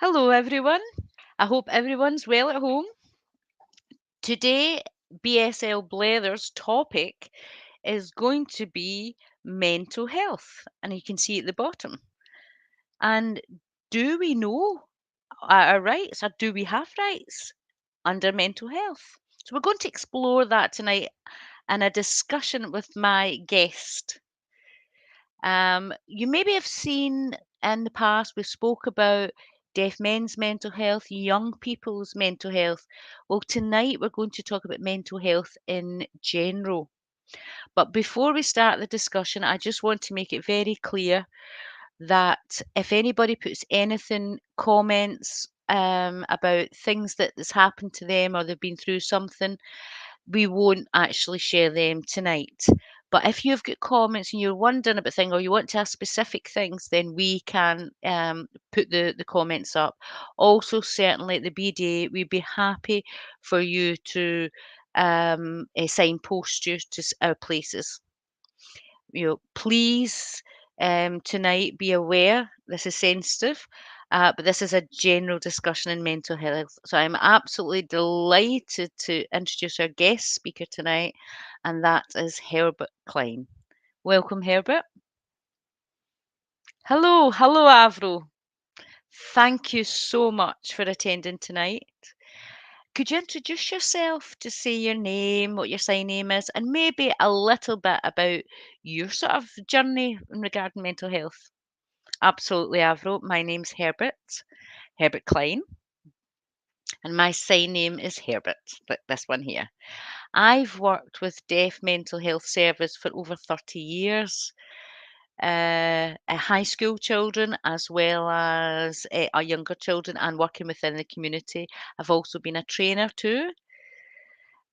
Hello, everyone. I hope everyone's well at home. Today, BSL Blethers' topic is going to be mental health, and you can see at the bottom. And do we know our rights, or do we have rights under mental health? So, we're going to explore that tonight in a discussion with my guest. You maybe have seen in the past, we spoke about deaf men's mental health, young people's mental health. Well, tonight we're going to talk about mental health in general. But before we start the discussion, I just want to make it very clear that if anybody puts anything, comments about things that's happened to them or they've been through something, we won't actually share them tonight. But if you've got comments and you're wondering about things or you want to ask specific things, then we can put the comments up. Also, certainly at the BDA, we'd be happy for you to signpost you to our places. Please tonight be aware this is sensitive, but this is a general discussion in mental health. So I'm absolutely delighted to introduce our guest speaker tonight, and that is Herbert Klein. Welcome, Herbert. Hello, Avro. Thank you so much for attending tonight. Could you introduce yourself to say your name, what your sign name is, and maybe a little bit about your sort of journey in regarding mental health? Absolutely, Avro. My name's Herbert Klein, and my sign name is Herbert, like this one here. I've worked with deaf mental health service for over 30 years, high school children as well as our younger children and working within the community. I've also been a trainer too.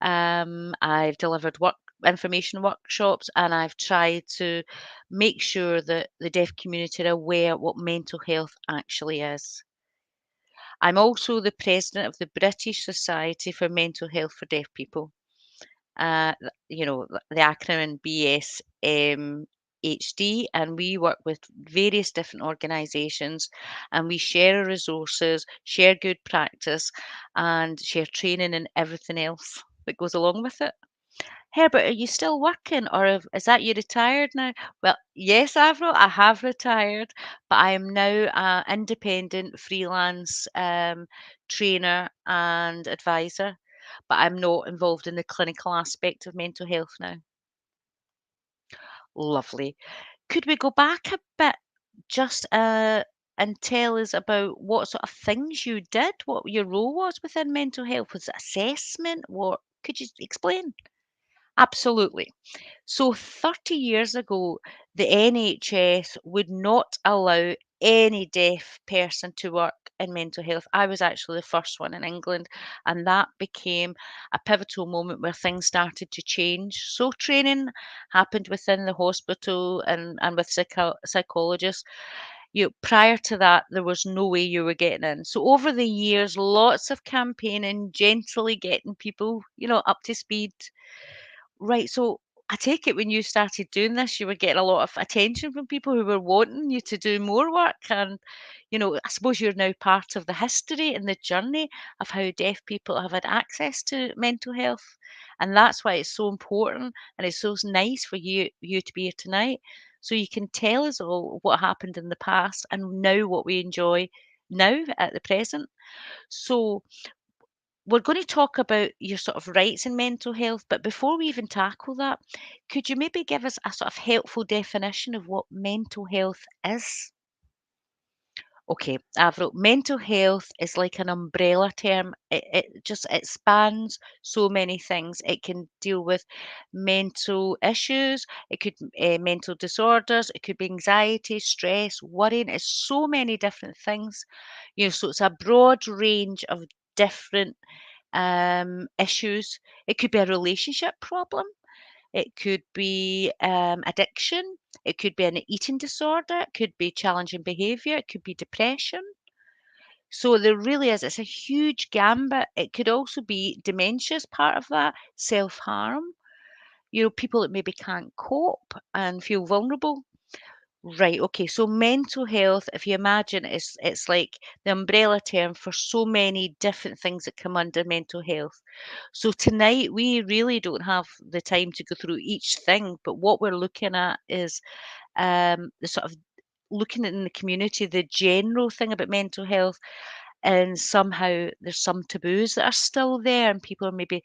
I've delivered work information workshops and I've tried to make sure that the deaf community are aware what mental health actually is. I'm also the president of the British Society for Mental Health for Deaf People. The acronym BSMHD, and we work with various different organisations and we share our resources, share good practice, and share training and everything else that goes along with it. Herbert, are you still working or is that you retired now? Well, yes, Avril, I have retired, but I am now an independent freelance trainer and advisor, but I'm not involved in the clinical aspect of mental health now. Lovely. Could we go back a bit just and tell us about what sort of things you did, what your role was within mental health? Was it assessment? What could you explain? Absolutely. So 30 years ago, the NHS would not allow any deaf person to work in mental health. I was actually the first one in England, and that became a pivotal moment where things started to change. So training happened within the hospital and with psychologists. Prior to that, there was no way you were getting in. So over the years, lots of campaigning, gently getting people, up to speed. Right, so I take it when you started doing this, you were getting a lot of attention from people who were wanting you to do more work. And, I suppose you're now part of the history and the journey of how deaf people have had access to mental health. And that's why it's so important and it's so nice for you to be here tonight. So you can tell us all what happened in the past and now what we enjoy now at the present. So we're going to talk about your sort of rights in mental health, but before we even tackle that, could you maybe give us a sort of helpful definition of what mental health is? Okay, Avril, mental health is like an umbrella term. It spans so many things. It can deal with mental issues, it could mental disorders, it could be anxiety, stress, worrying. It's so many different things. So it's a broad range of different issues. It could be a relationship problem. It could be addiction. It could be an eating disorder. It could be challenging behavior. It could be depression. So there really is. It's a huge gambit. It could also be dementia as part of that, self harm. People that maybe can't cope and feel vulnerable. Right, okay. So mental health, if you imagine, it's like the umbrella term for so many different things that come under mental health. So tonight we really don't have the time to go through each thing, but what we're looking at is the sort of looking in the community, the general thing about mental health, and somehow there's some taboos that are still there, and people are maybe,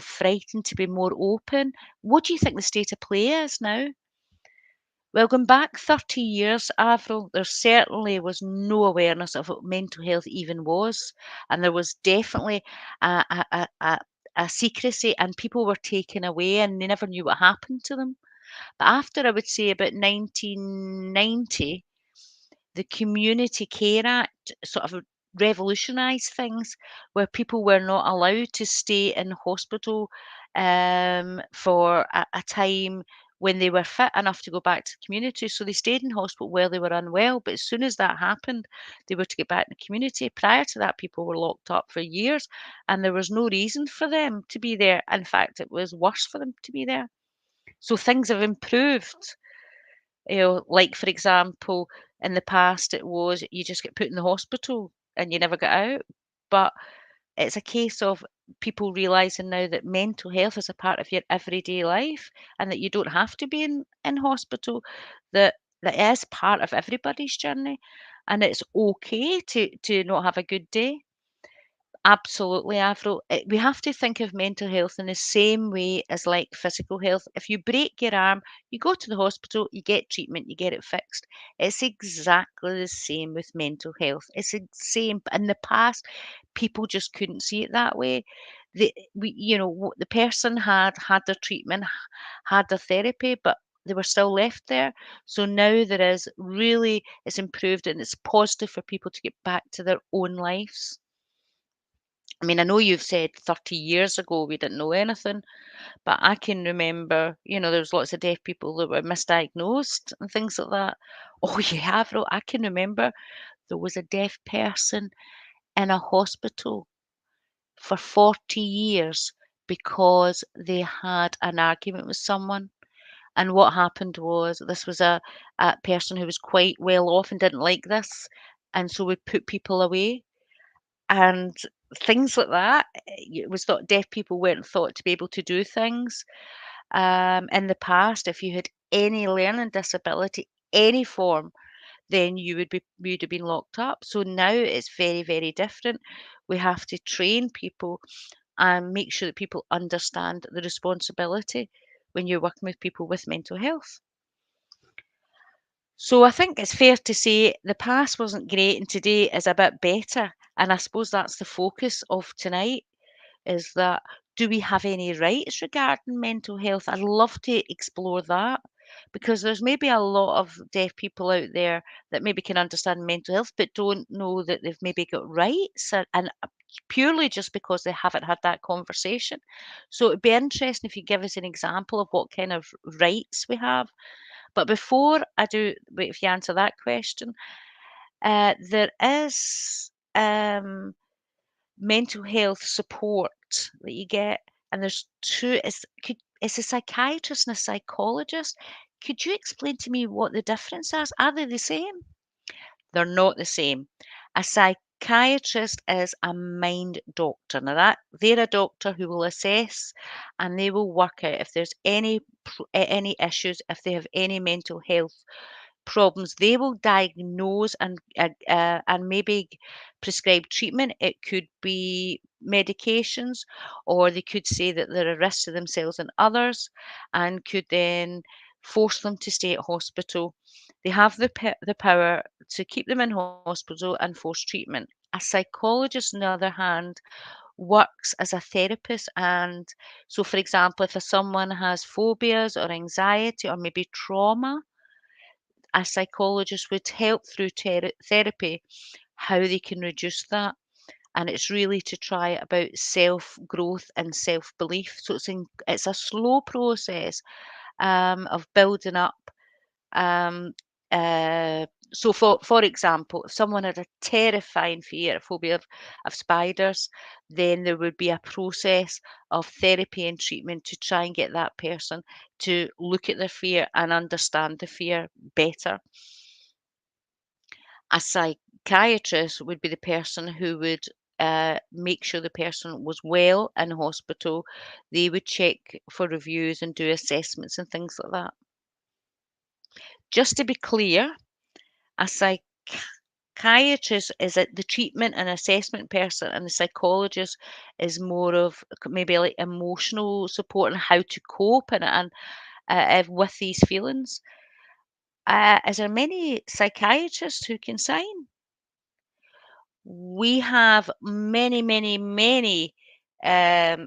frightened to be more open. What do you think the state of play is now? Well, going back 30 years, Avril, there certainly was no awareness of what mental health even was. And there was definitely a secrecy, and people were taken away and they never knew what happened to them. But after, I would say, about 1990, the Community Care Act sort of revolutionised things, where people were not allowed to stay in hospital for a time when they were fit enough to go back to the community. So they stayed in hospital while they were unwell. But as soon as that happened, they were to get back in the community. Prior to that, people were locked up for years, and there was no reason for them to be there. In fact, it was worse for them to be there. So things have improved. Like, for example, in the past, it was you just get put in the hospital and you never get out. But it's a case of people realizing now that mental health is a part of your everyday life, and that you don't have to be in hospital, that is part of everybody's journey. And it's okay to not have a good day. Absolutely, Avril. We have to think of mental health in the same way as like physical health. If you break your arm, you go to the hospital, you get treatment, you get it fixed. It's exactly the same with mental health. It's the same. But in the past, people just couldn't see it that way. The person had their treatment, had their therapy, but they were still left there. So now there is really, it's improved and it's positive for people to get back to their own lives. I mean, I know you've said 30 years ago we didn't know anything, but I can remember, there was lots of deaf people that were misdiagnosed and things like that. Oh, you have, Ro. I can remember there was a deaf person in a hospital for 40 years because they had an argument with someone. And what happened was this was a person who was quite well off and didn't like this. And so we put people away. And things like that, it was thought deaf people weren't thought to be able to do things. In the past, if you had any learning disability, any form, then you'd have been locked up. So now it's very, very different. We have to train people and make sure that people understand the responsibility when you're working with people with mental health. So I think it's fair to say the past wasn't great and today is a bit better. And I suppose that's the focus of tonight, is that do we have any rights regarding mental health? I'd love to explore that, because there's maybe a lot of deaf people out there that maybe can understand mental health but don't know that they've maybe got rights, and purely just because they haven't had that conversation. So it'd be interesting if you give us an example of what kind of rights we have. But before I do, wait, if you answer that question, there is mental health support that you get, and there's two. It's a psychiatrist and a psychologist. Could you explain to me what the difference is? Are they the same? They're not the same. A psychiatrist is a mind doctor. Now that they're a doctor who will assess and they will work out if there's any issues, if they have any mental health problems. They will diagnose and maybe prescribe treatment. It could be medications, or they could say that they're a risk to themselves and others, and could then force them to stay at hospital. They have the power to keep them in hospital and force treatment. A psychologist, on the other hand, works as a therapist. And so, for example, if someone has phobias or anxiety or maybe trauma, a psychologist would help through therapy how they can reduce that. And it's really to try about self growth and self belief. So it's a slow process of building up um, So for example, if someone had a terrifying fear, a phobia of spiders, then there would be a process of therapy and treatment to try and get that person to look at their fear and understand the fear better. A psychiatrist would be the person who would make sure the person was well in hospital. They would check for reviews and do assessments and things like that. Just to be clear, a psychiatrist is the treatment and assessment person, and the psychologist is more of maybe like emotional support and how to cope and with these feelings. Is there many psychiatrists who can sign? We have many, many, many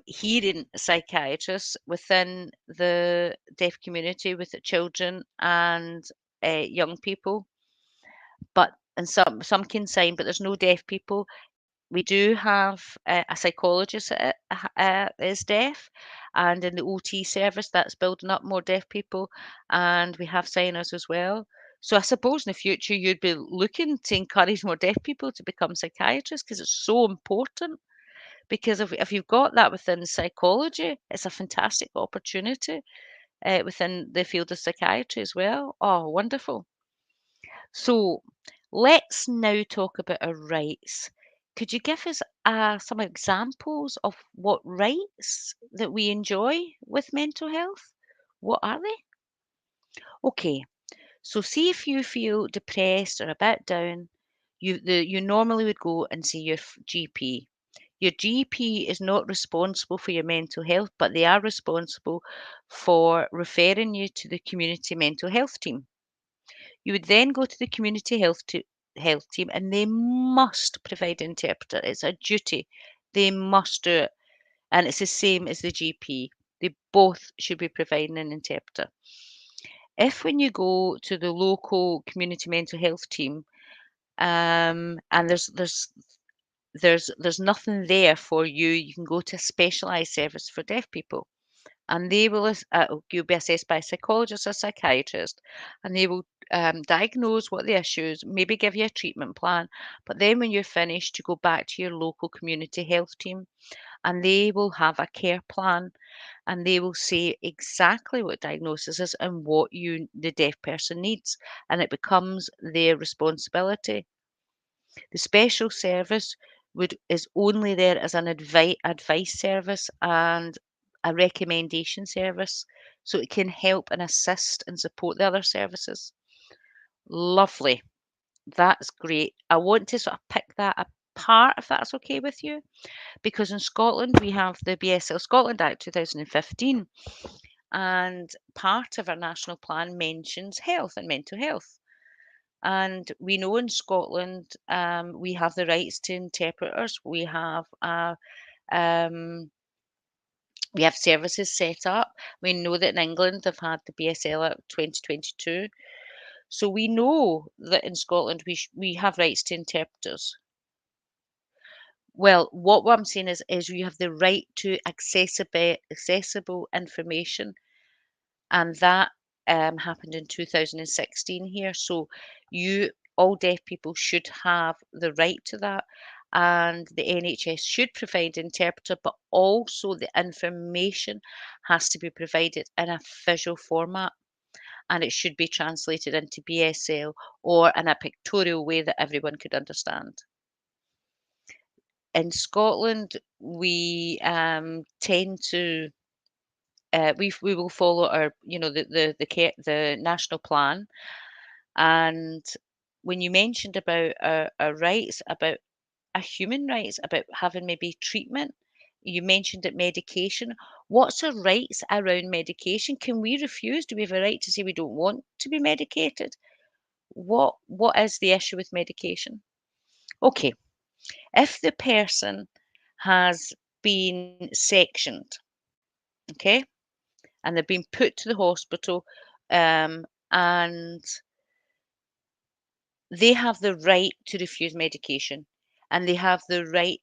hearing psychiatrists within the deaf community with the children and young people, but and some can sign, but there's no deaf people. We do have a psychologist that is deaf, and in the OT service that's building up more deaf people, and we have signers as well. So I suppose in the future you'd be looking to encourage more deaf people to become psychiatrists because it's so important. Because if you've got that within psychology, it's a fantastic opportunity within the field of psychiatry as well. Oh, wonderful. So let's now talk about our rights. Could you give us some examples of what rights that we enjoy with mental health? What are they? Okay, so see if you feel depressed or a bit down, you normally would go and see your GP. Your GP is not responsible for your mental health, but they are responsible for referring you to the community mental health team. You would then go to the community health team, and they must provide an interpreter. It's a duty. They must do it. And it's the same as the GP. They both should be providing an interpreter. If when you go to the local community mental health team, and there's nothing there for you, you can go to a specialised service for deaf people, and they will you'll be assessed by a psychologist or psychiatrist, and they will diagnose what the issues, maybe give you a treatment plan. But then when you're finished, you go back to your local community health team, and they will have a care plan, and they will say exactly what diagnosis is and what the deaf person needs, and it becomes their responsibility. The special service is only there as an advice service and a recommendation service, so it can help and assist and support the other services. Lovely. That's great. I want to sort of pick that apart if that's okay with you, because in Scotland we have the BSL Scotland Act 2015, and part of our national plan mentions health and mental health. And we know in Scotland, we have the rights to interpreters. Um, we have services set up. We know that in England they've had the BSL Act 2022. So we know that in Scotland we have rights to interpreters. Well, what I'm saying is you have the right to accessible information, and that happened in 2016 here. So you all deaf people should have the right to that, and the NHS should provide interpreter, but also the information has to be provided in a visual format, and it should be translated into BSL or in a pictorial way that everyone could understand. In Scotland, we tend to we will follow our, the national plan. And when you mentioned about our rights, about our human rights, about having maybe treatment, you mentioned that medication. What's our rights around medication? Can we refuse? Do we have a right to say we don't want to be medicated? What is the issue with medication? Okay, if the person has been sectioned, okay, and they've been put to the hospital, and they have the right to refuse medication, and they have the right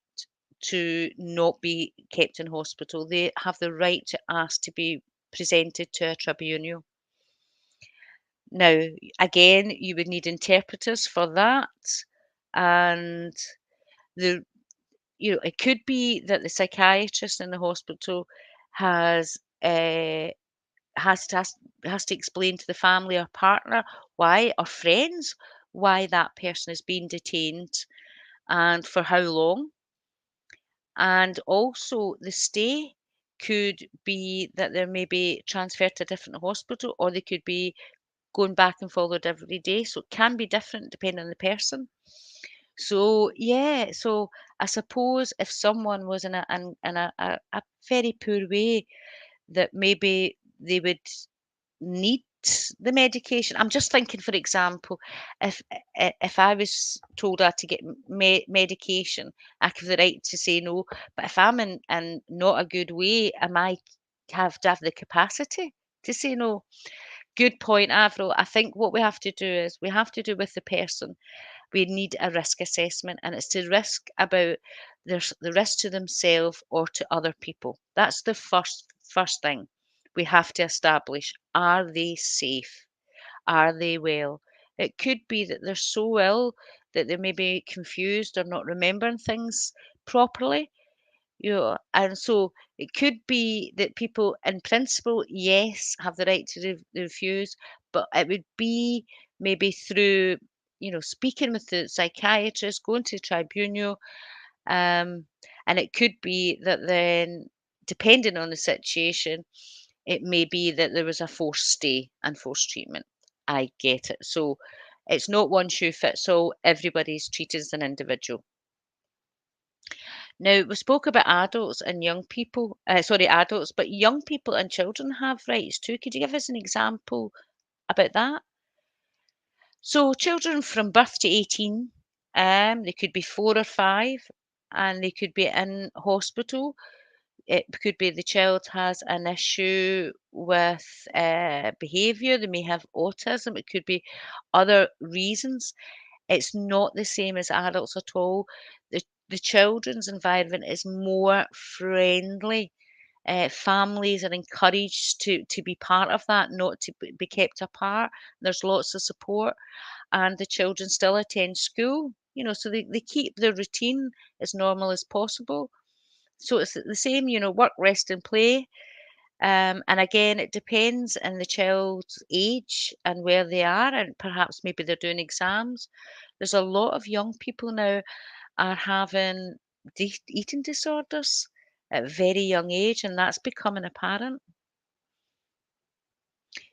to not be kept in hospital. They have the right to ask to be presented to a tribunal. Now, again, you would need interpreters for that, and the it could be that the psychiatrist in the hospital has uh, has to has, has to explain to the family or partner why, or friends, why that person is being detained and for how long. And also the stay could be that they may be transferred to a different hospital, or they could be going back and forward every day. So it can be different depending on the person. So yeah, so I suppose if someone was in a very poor way, that maybe they would need the medication. I'm just thinking, for example, if I was told I had to get medication, I have the right to say no. But if I'm in not a good way, am I have to have the capacity to say no? Good point, Avril. I think what we have to do is we have to do with the person. We need a risk assessment, and it's to risk about the risk to themselves or to other people. That's the first thing we have to establish. Are they safe? Are they well? It could be that they're so ill that they may be confused or not remembering things properly. And so it could be that people, in principle, yes, have the right to refuse, but it would be maybe through, speaking with the psychiatrist, going to the tribunal, um, and it could be that then, depending on the situation, it may be that there was a forced stay and forced treatment. I get it. So it's not one shoe fits all. Everybody's treated as an individual. Now, we spoke about adults and young people, sorry, adults, but young people and children have rights too. Could you give us an example about that? So, children from birth to 18, they could be 4 or 5, and they could be in hospital. It could be the child has an issue with behaviour, they may have autism, it could be other reasons. It's not the same as adults at all. The children's environment is more friendly. Families are encouraged to be part of that, not to be kept apart. There's lots of support, and the children still attend school. So they keep their routine as normal as possible. So it's the same, work, rest, and play. And again, it depends on the child's age and where they are, and perhaps maybe they're doing exams. There's a lot of young people now are having eating disorders at a very young age, and that's becoming apparent.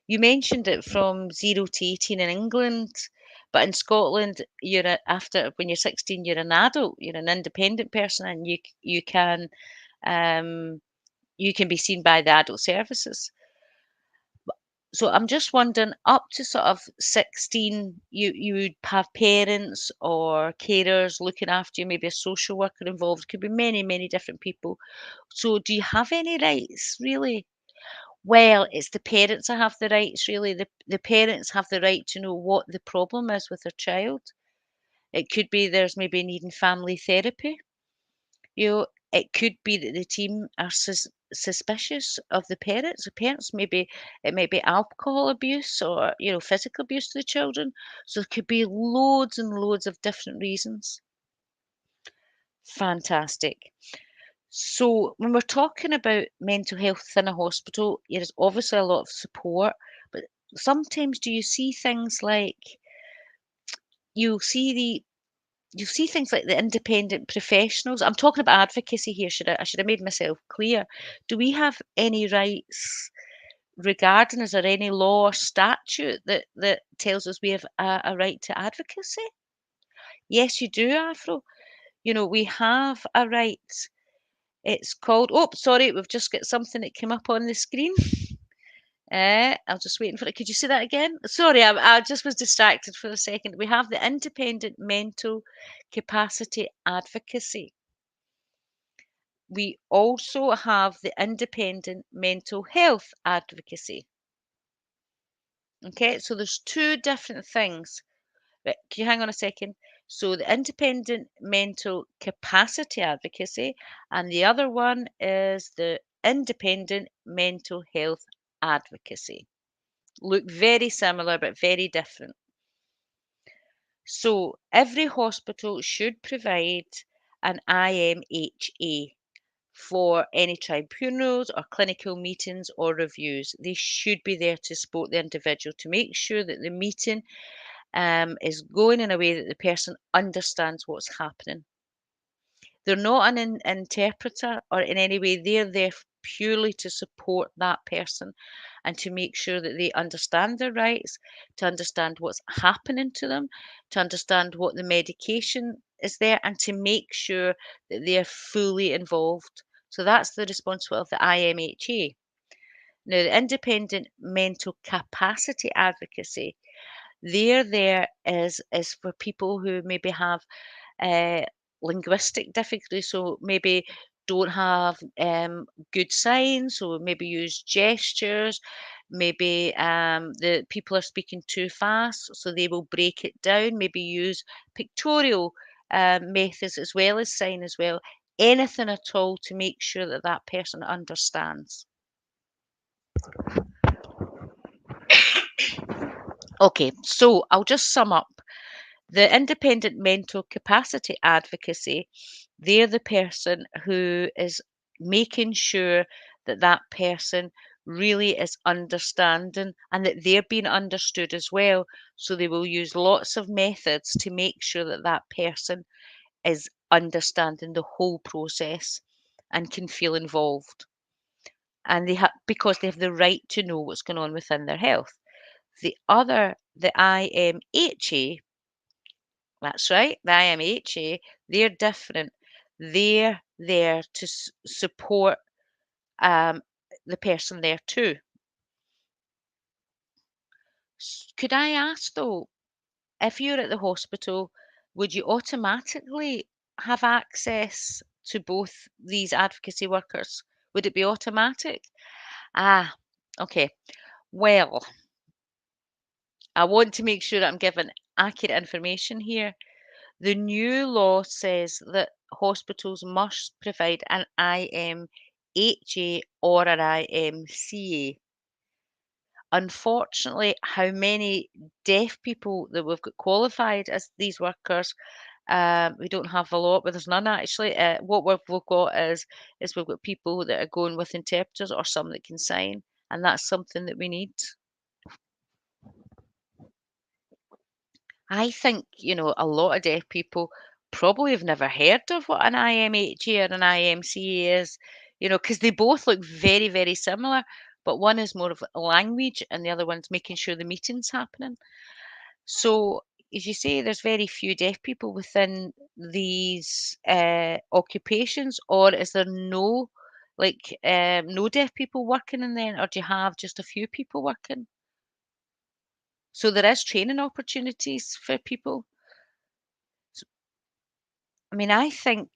You mentioned it from 0 to 18 in England, but in Scotland, after when you're 16, you're an adult, you're an independent person, and um, you can be seen by the adult services. So I'm just wondering, up to sort of 16, you would have parents or carers looking after you, maybe a social worker involved. Could be many, many different people. So do you have any rights, really? Well, it's the parents that have the rights, really. The parents have the right to know what the problem is with their child. It could be there's maybe needing family therapy. It could be that the team are suspicious of the parents. The parents, maybe it might be alcohol abuse or physical abuse to the children. So there could be loads and loads of different reasons. Fantastic. So when we're talking about mental health in a hospital, there's obviously a lot of support, but sometimes do you see things like you'll see the you see things like the independent professionals. I'm talking about advocacy here. I should have made myself clear. Do we have any rights regarding? Is there any law or statute that tells us we have a right to advocacy? Yes, you do, Afro. We have a right. It's called. Oh, sorry, we've just got something that came up on the screen. I'm just waiting for it. Could you say that again? Sorry, I just was distracted for a second. We have the independent mental capacity advocacy. We also have the independent mental health advocacy. Okay, so there's two different things. Right, can you hang on a second? So the independent mental capacity advocacy, and the other one is the independent mental health advocacy. look very similar but very different. So every hospital should provide an IMHA for any tribunals or clinical meetings or reviews. They should be there to support the individual to make sure that the meeting is going in a way that the person understands what's happening. They're not an interpreter or in any way. They're there purely to support that person and to make sure that they understand their rights, to understand what's happening to them, to understand what the medication is there, and to make sure that they're fully involved. So that's the responsibility of the IMHA. Now, the Independent Mental Capacity Advocacy, they're there is for people who maybe have uh, linguistic difficulties, so maybe don't have good signs, so maybe use gestures. Maybe the people are speaking too fast, so they will break it down. Maybe use pictorial methods as well as sign as well. Anything at all to make sure that that person understands. Okay, so I'll just sum up. The independent mental capacity advocacy, they're the person who is making sure that that person really is understanding and that they're being understood as well. So they will use lots of methods to make sure that that person is understanding the whole process and can feel involved. And they have because they have the right to know what's going on within their health. The IMHA, that's right, the IMHA, they're different. They're there to support um, the person there too. Could I ask though, if you're at the hospital, would you automatically have access to both these advocacy workers? Would it be automatic? Ah, okay. Well, I want to make sure that I'm giving accurate information here. The new law says that hospitals must provide an IMHA or an IMCA. Unfortunately, how many deaf people that we've got qualified as these workers, we don't have a lot, but there's none actually. What we've got is we've got people that are going with interpreters or some that can sign, and that's something that we need. I think, a lot of deaf people probably have never heard of what an IMHA or an IMCA is, because they both look very, very similar, but one is more of a language and the other one's making sure the meeting's happening. So, as you say, there's very few deaf people within these occupations, or is there no deaf people working in there, or do you have just a few people working? So there is training opportunities for people. I mean, I think,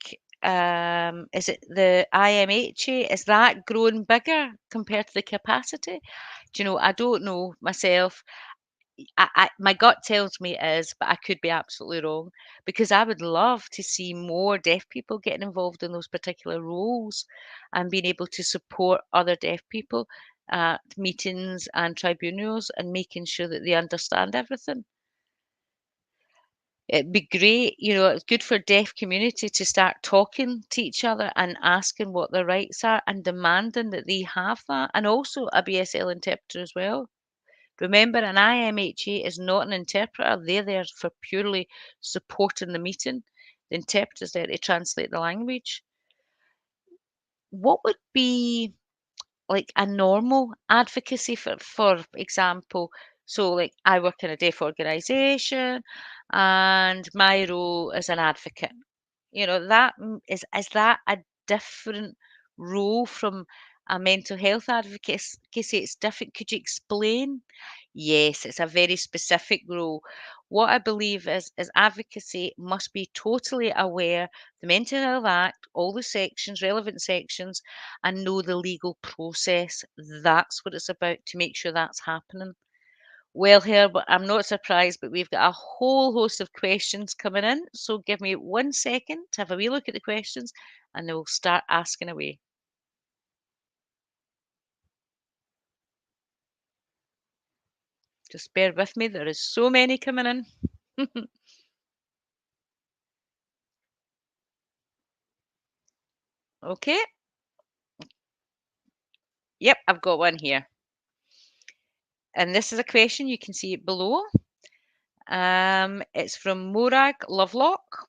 is it the IMHA, is that growing bigger compared to the capacity? Do you know, I don't know myself. My gut tells me it is, but I could be absolutely wrong because I would love to see more deaf people getting involved in those particular roles and being able to support other deaf people at meetings and tribunals and making sure that they understand everything. It'd be great, it's good for deaf community to start talking to each other and asking what their rights are and demanding that they have that, and also a BSL interpreter as well. Remember, an IMHA is not an interpreter. They're there for purely supporting the meeting. The interpreter's there to translate the language. What would be like a normal advocacy for example? So like I work in a deaf organization and my role is an advocate. That is that a different role from a mental health advocacy? It's different. Could you explain? Yes, it's a very specific role. What I believe is advocacy must be totally aware the Mental Health Act, all the sections, relevant sections, and know the legal process. That's what it's about to make sure that's happening. Well, Herbert, I'm not surprised, but we've got a whole host of questions coming in. So give me 1 second to have a wee look at the questions and then we'll start asking away. Just bear with me, there is so many coming in. Okay, yep, I've got one here. And this is a question, you can see it below. It's from Morag Lovelock.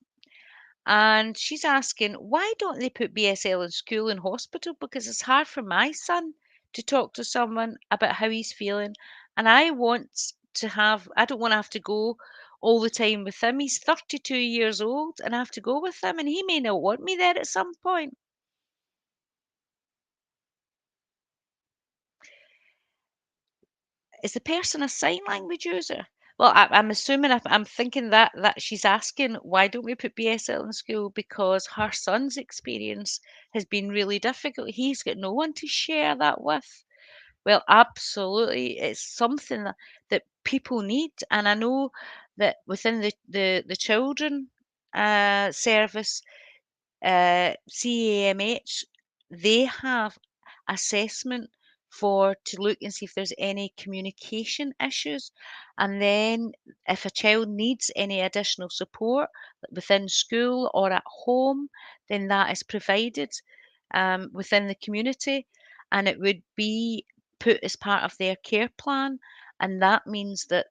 And she's asking, why don't they put BSL in school and hospital? Because it's hard for my son to talk to someone about how he's feeling. And I don't want to have to go all the time with him. He's 32 years old and I have to go with him and he may not want me there at some point. Is the person a sign language user? Well, I'm assuming I'm thinking that she's asking why don't we put BSL in school because her son's experience has been really difficult. He's got no one to share that with. Well, absolutely, it's something that people need, and I know that within the children service, CAMH, they have assessment for to look and see if there's any communication issues. And then if a child needs any additional support within school or at home, then that is provided within the community and it would be put as part of their care plan. And that means that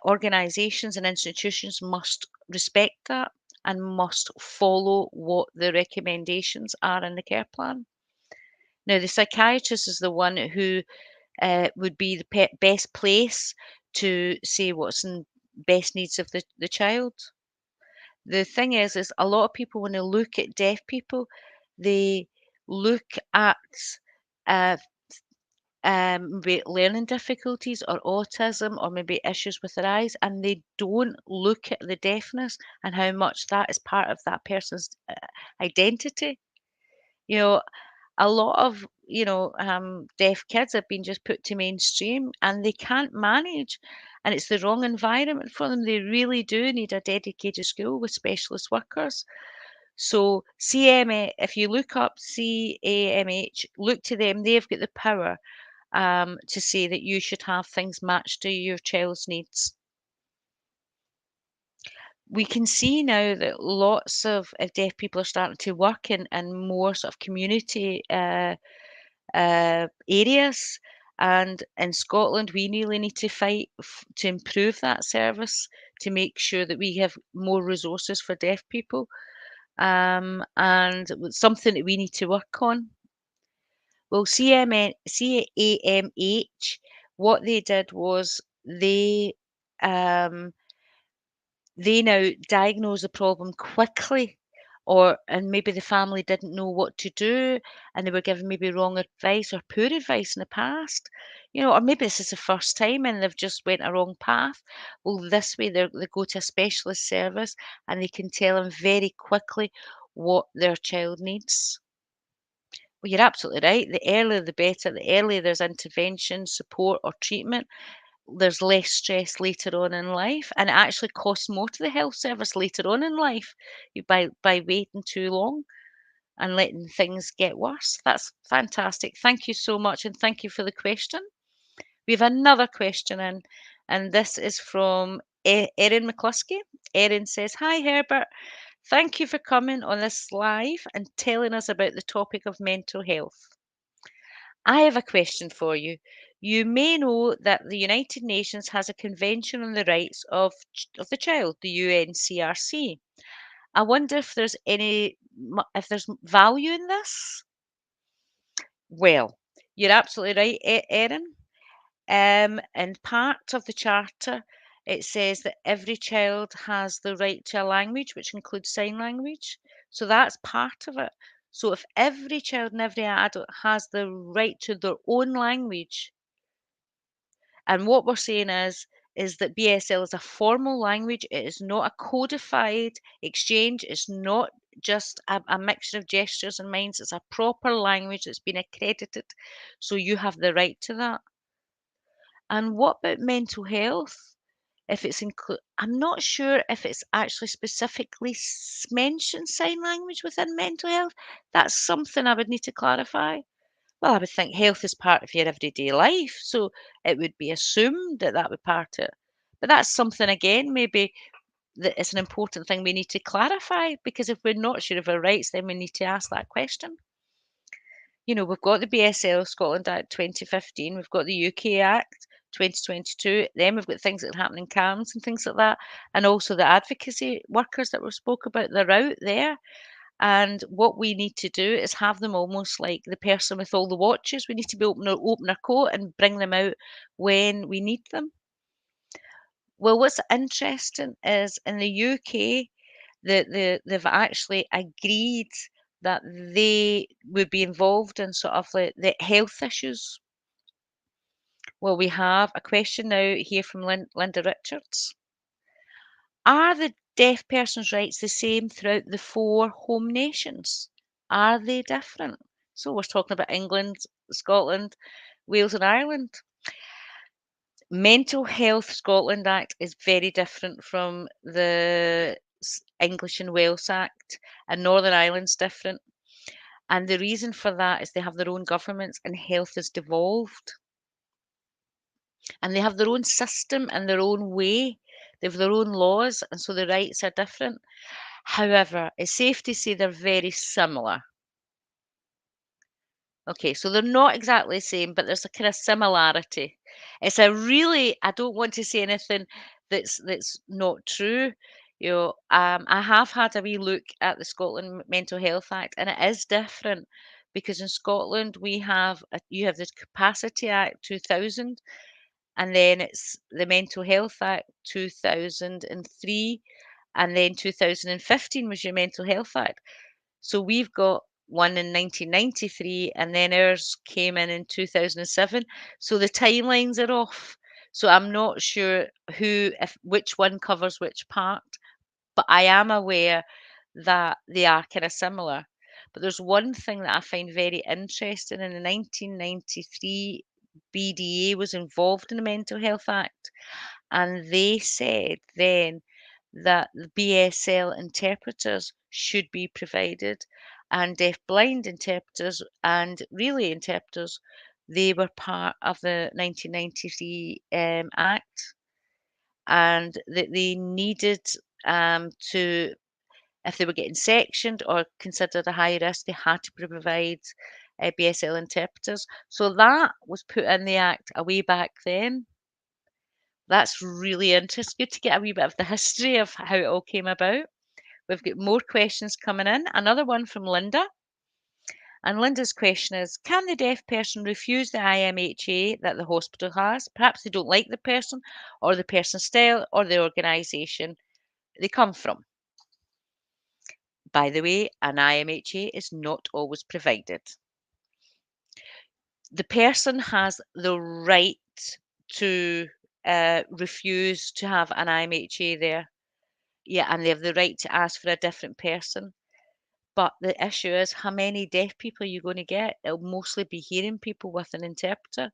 organisations and institutions must respect that and must follow what the recommendations are in the care plan. Now, the psychiatrist is the one who would be the best place to say what's in best needs of the child. The thing is a lot of people, when they look at deaf people, they look at uh, maybe learning difficulties or autism or maybe issues with their eyes, and they don't look at the deafness and how much that is part of that person's identity. You know, a lot of deaf kids have been just put to mainstream and they can't manage, and it's the wrong environment for them. They really do need a dedicated school with specialist workers. So CMA, if you look up CAMH, look to them. They've got the power to say that you should have things matched to your child's needs. We can see now that lots of deaf people are starting to work in more sort of community areas. And in Scotland, we really need to fight to improve that service to make sure that we have more resources for deaf people. And it's something that we need to work on. Well, CAMH, what they did was um, they now diagnose the problem quickly, or and maybe the family didn't know what to do, and they were given maybe wrong advice or poor advice in the past, or maybe this is the first time and they've just went a wrong path. Well, this way they go to a specialist service and they can tell them very quickly what their child needs. Well, you're absolutely right. The earlier the better. The earlier there's intervention, support, or treatment, there's less stress later on in life, and it actually costs more to the health service later on in life by waiting too long and letting things get worse. That's fantastic. Thank you so much, and thank you for the question. We have another question in, and this is from Erin McCluskey. Erin says, "Hi Herbert, thank you for coming on this live and telling us about the topic of mental health. I have a question for you. You may know that the United Nations has a Convention on the Rights of the Child, the UNCRC. I wonder if if there's value in this. Well, you're absolutely right, Erin. In part of the charter, it says that every child has the right to a language, which includes sign language. So that's part of it. So if every child and every adult has the right to their own language, and what we're saying is that BSL is a formal language. It is not a codified exchange. It's not just a mixture of gestures and minds. It's a proper language that's been accredited. So you have the right to that. And what about mental health? If it's I'm not sure if it's actually specifically mentioned sign language within mental health. That's something I would need to clarify. Well, I would think health is part of your everyday life, so it would be assumed that that would part it. But that's something again, maybe that it's an important thing we need to clarify because if we're not sure of our rights, then we need to ask that question. We've got the BSL Scotland Act 2015, we've got the UK Act 2022, then we've got things that happen in CAMS and things like that, and also the advocacy workers that we spoke about, they're out there. And what we need to do is have them almost like the person with all the watches. We need to be open our coat and bring them out when we need them. Well, what's interesting is in the UK, they've actually agreed that they would be involved in sort of like the health issues. Well, we have a question now here from Linda Richards. Are the deaf person's rights the same throughout the four home nations? Are they different? So we're talking about England, Scotland, Wales, and Ireland. Mental Health Scotland Act is very different from the English and Wales Act, and Northern Ireland's different. And the reason for that is they have their own governments and health is devolved. And they have their own system and their own way. They have their own laws, and so the rights are different. However, it's safe to say they're very similar. Okay, so they're not exactly the same, but there's a kind of similarity. It's a really, I don't want to say anything that's not true. I have had a wee look at the Scotland Mental Health Act, and it is different because in Scotland you have the Capacity Act 2000, and then it's the Mental Health Act 2003, and then 2015 was your Mental Health Act. So we've got one in 1993, and then ours came in 2007. So the timelines are off. So I'm not sure if which one covers which part, but I am aware that they are kind of similar. But there's one thing that I find very interesting. In the 1993, BDA was involved in the Mental Health Act, and they said then that the BSL interpreters should be provided, and deaf-blind interpreters and relay interpreters, they were part of the 1993 Act, and that they needed to, if they were getting sectioned or considered a high risk, they had to provide BSL interpreters. So that was put in the Act a way back then. That's really interesting. Good to get a wee bit of the history of how it all came about. We've got more questions coming in. Another one from Linda. And Linda's question is, can the deaf person refuse the IMHA that the hospital has? Perhaps they don't like the person or the person's style or the organisation they come from. By the way, an IMHA is not always provided. The person has the right to refuse to have an IMHA there. Yeah, and they have the right to ask for a different person. But the issue is how many deaf people are you going to get? It'll mostly be hearing people with an interpreter.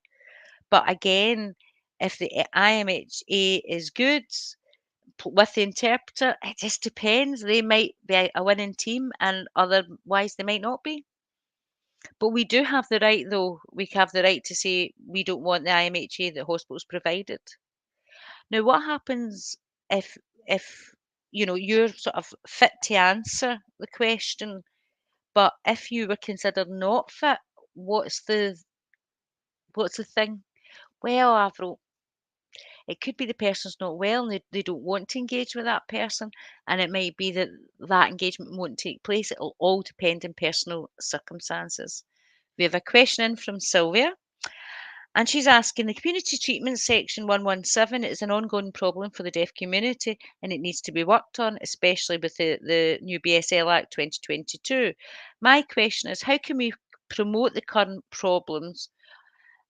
But again, if the IMHA is good with the interpreter, it just depends. They might be a winning team and otherwise they might not be. But we do have the right, though, we have the right to say we don't want the IMHA that hospitals provided. Now, what happens if if you're sort of fit to answer the question, but if you were considered not fit, what's the thing? Well, Avril, it could be the person's not well and they don't want to engage with that person, and it might be that that engagement won't take place. It'll all depend on personal circumstances. We have a question in from Sylvia. And she's asking, the community treatment section 117 is an ongoing problem for the deaf community and it needs to be worked on, especially with the new BSL Act 2022. My question is, how can we promote the current problems,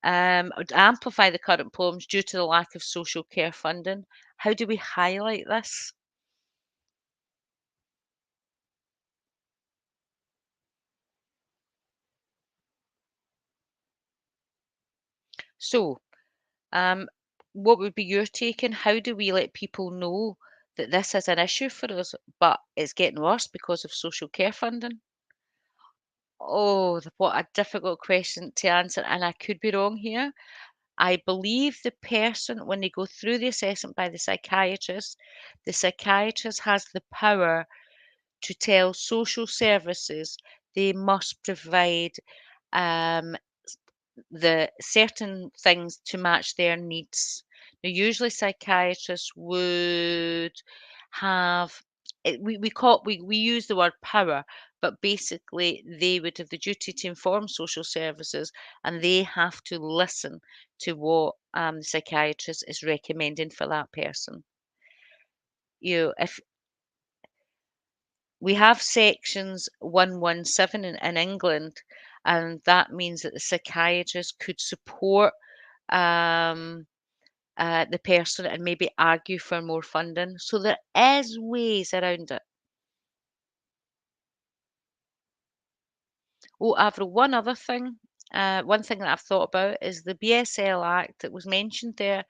or amplify the current problems due to the lack of social care funding? How do we highlight this? So, um, what would be your take, and how do we let people know that this is an issue for us, but it's getting worse because of social care funding? Oh, what a difficult question to answer, and I could be wrong here. I believe the person, when they go through the assessment by the psychiatrist has the power to tell social services they must provide um, the certain things to match their needs. Now, usually psychiatrists would have we use the word power, but basically they would have the duty to inform social services and they have to listen to what the psychiatrist is recommending for that person. If we have sections 117 in England, and that means that the psychiatrist could support um, the person and maybe argue for more funding. So there is ways around it. Oh, I've one thing that I've thought about is the BSL Act that was mentioned there.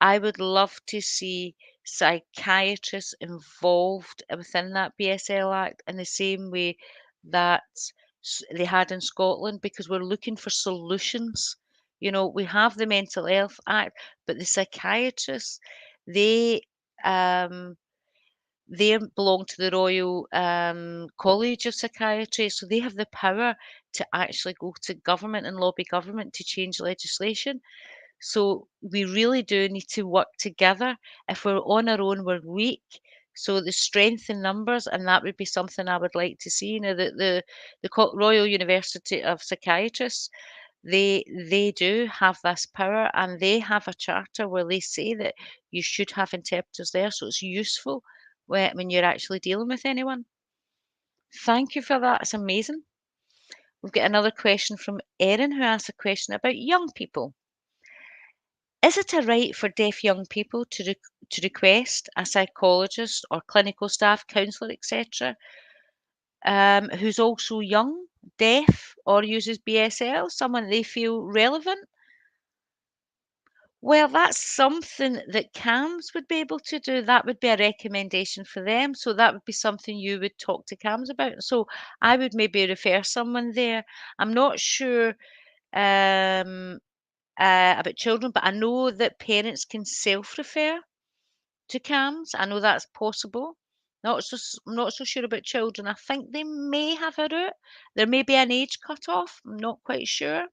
I would love to see psychiatrists involved within that BSL Act in the same way that they had in Scotland, because we're looking for solutions. We have the Mental Health Act, but the psychiatrists, they um, they belong to the Royal College of Psychiatry, so they have the power to actually go to government and lobby government to change legislation. So we really do need to work together. If we're on our own, we're weak. So the strength in numbers, and that would be something I would like to see. The Royal University of Psychiatrists, they do have this power, and they have a charter where they say that you should have interpreters there, so it's useful when you're actually dealing with anyone. Thank you for that. It's amazing. We've got another question from Erin, who asked a question about young people. Is it a right for deaf young people to request a psychologist or clinical staff, counsellor, etc., who's also young, deaf, or uses BSL, someone they feel relevant? Well, that's something that CAMS would be able to do. That would be a recommendation for them. So that would be something you would talk to CAMS about. So I would maybe refer someone there. I'm not sure um, about children, but I know that parents can self-refer to CAMS. I know that's possible. I'm not so sure about children. I think they may have a route. There may be an age cut-off. I'm not quite sure.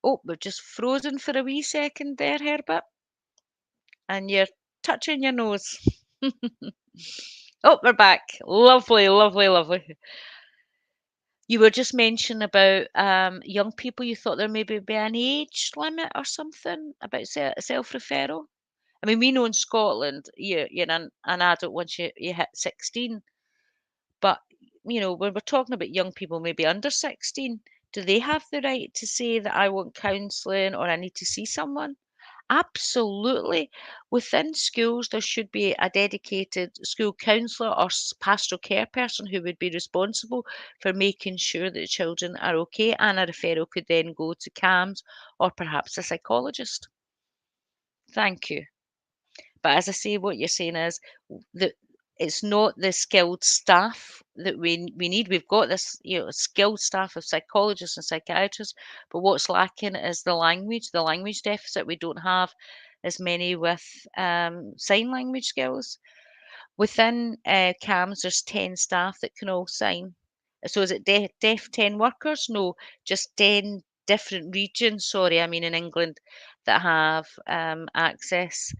Oh, we've just frozen for a wee second there, Herbert. And you're touching your nose. Oh, we're back. Lovely, lovely, lovely. You were just mentioning about young people. You thought there maybe be an age limit or something about self-referral. I mean, we know in Scotland, you're an adult once you hit 16. But, when we're talking about young people, maybe under 16, do they have the right to say that I want counselling or I need to see someone? Absolutely. Within schools, there should be a dedicated school counsellor or pastoral care person who would be responsible for making sure that the children are okay, and a referral could then go to CAMS or perhaps a psychologist. Thank you. But as I say, what you're saying is that it's not the skilled staff that we need. We've got this, skilled staff of psychologists and psychiatrists, but what's lacking is the language deficit. We don't have as many with sign language skills. Within CAMS, there's 10 staff that can all sign. So is it deaf 10 workers? No, just 10 different regions, sorry, I mean in England, that have access.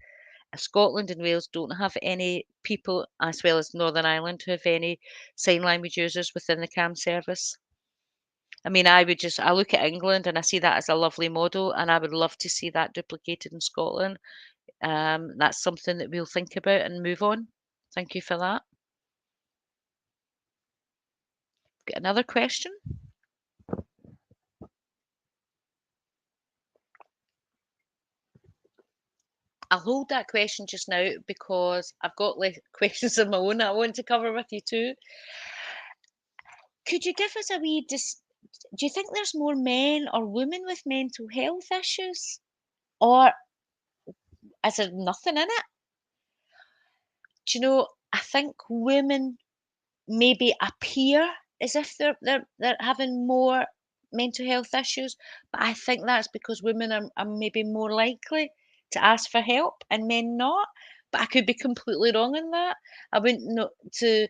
Scotland and Wales don't have any people, as well as Northern Ireland, who have any sign language users within the CAM service. I mean, I look at England and I see that as a lovely model, and I would love to see that duplicated in Scotland. That's something that we'll think about and move on. Thank you for that. Got another question? I'll hold that question just now because I've got questions of my own I want to cover with you too. Could you give us a wee do you think there's more men or women with mental health issues? Or is there nothing in it? Do you know, I think women maybe appear as if they're having more mental health issues, but I think that's because women are maybe more likely to ask for help and men not. But I could be completely wrong in that. I wouldn't know to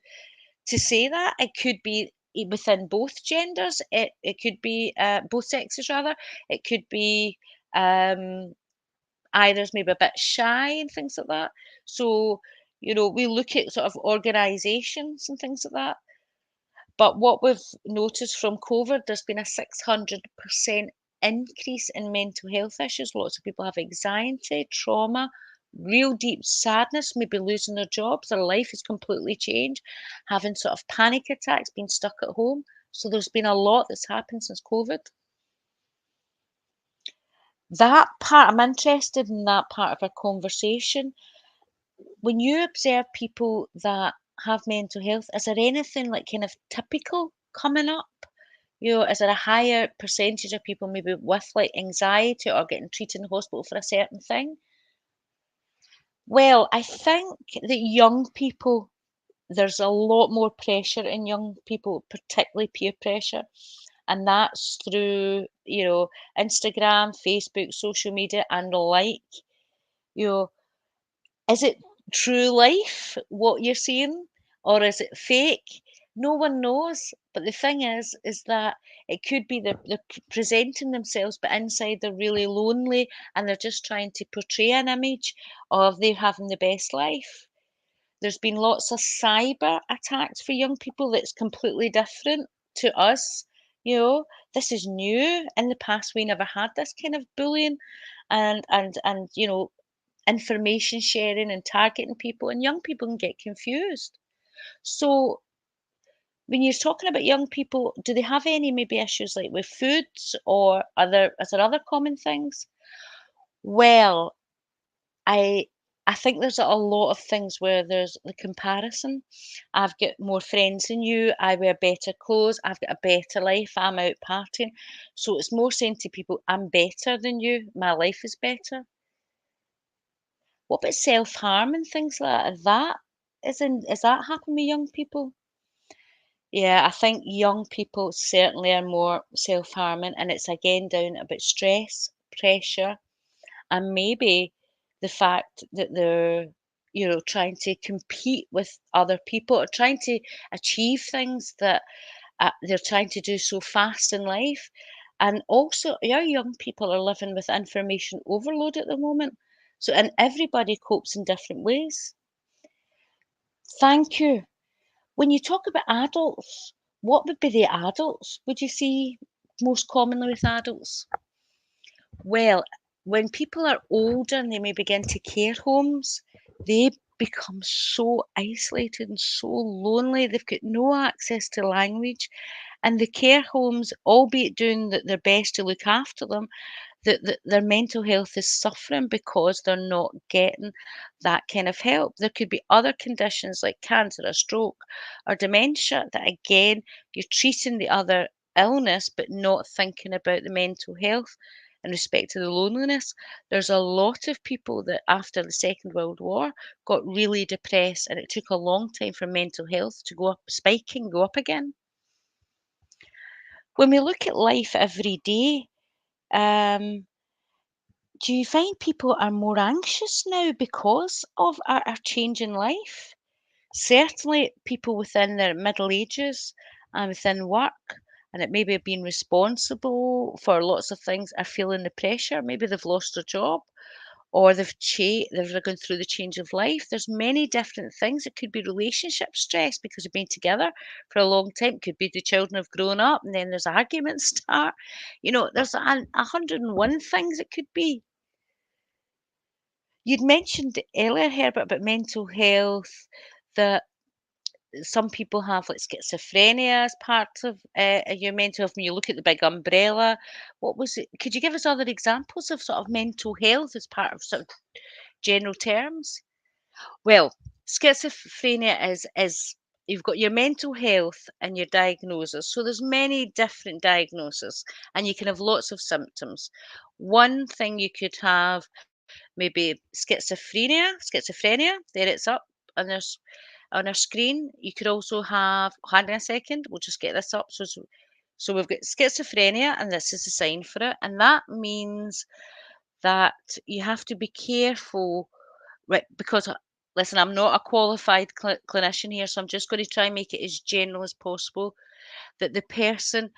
say that. It could be within both genders. It could be both sexes rather. It could be either's maybe a bit shy and things like that. So, we look at sort of organisations and things like that. But what we've noticed from COVID, there's been a 600% increase in mental health issues. Lots of people have anxiety, trauma, real deep sadness, maybe losing their jobs, their life has completely changed, having sort of panic attacks, being stuck at home. So there's been a lot that's happened since COVID. That part, I'm interested in that part of our conversation. When you observe people that have mental health, is there anything like kind of typical coming up? Is there a higher percentage of people maybe with like anxiety or getting treated in hospital for a certain thing? Well, I think that young people, there's a lot more pressure in young people, particularly peer pressure. And that's through, Instagram, Facebook, social media, and the like. You know, Is it true life, what you're seeing, or is it fake? No one knows. But the thing is that it could be they're presenting themselves, but inside they're really lonely and they're just trying to portray an image of they're having the best life. There's been lots of cyber attacks for young people that's completely different to us. You know, this is new. In the past, we never had this kind of bullying and information sharing and targeting people, and young people can get confused. So when you're talking about young people, do they have any maybe issues like with foods or is there other common things? Well, I I think there's a lot of things where there's the comparison. I've got more friends than you, I wear better clothes, I've got a better life, I'm out partying. So it's more saying to people, I'm better than you, my life is better. What about self-harm and things like that? Is that happening with young people? Yeah, I think young people certainly are more self-harming, and it's again down about stress, pressure, and maybe the fact that they're, trying to compete with other people or trying to achieve things that they're trying to do so fast in life. And also, our young people are living with information overload at the moment. So, and everybody copes in different ways. Thank you. When you talk about adults, what would be the adults would you see most commonly with adults? Well, when people are older and they may begin to care homes, they become so isolated and so lonely. They've got no access to language. And the care homes, albeit doing their best to look after them, that their mental health is suffering because they're not getting that kind of help. There could be other conditions like cancer, a stroke, or dementia that again you're treating the other illness but not thinking about the mental health in respect to the loneliness. There's a lot of people that after the Second World War got really depressed and it took a long time for mental health to go up spiking, go up again. When we look at life every day, um, do you find people are more anxious now because of our change in life? Certainly, people within their middle ages and within work, and it maybe have been responsible for lots of things, are feeling the pressure. Maybe they've lost their job or they're going through the change of life. There's many different things. It could be relationship stress because they've been together for a long time. Could be the children have grown up and then there's arguments start. There's 101 things it could be. You'd mentioned earlier, Herbert, about mental health, that some people have like schizophrenia as part of your mental health. When you look at the big umbrella, what was it? Could you give us other examples of sort of mental health as part of sort of general terms? Well, schizophrenia is you've got your mental health and your diagnosis. So there's many different diagnoses, and you can have lots of symptoms. One thing you could have maybe schizophrenia, there it's up, and there's on our screen, you could also have, hang on a second, we'll just get this up. So we've got schizophrenia, and this is the sign for it. And that means that you have to be careful, right? Because, listen, I'm not a qualified clinician here, so I'm just going to try and make it as general as possible, that the person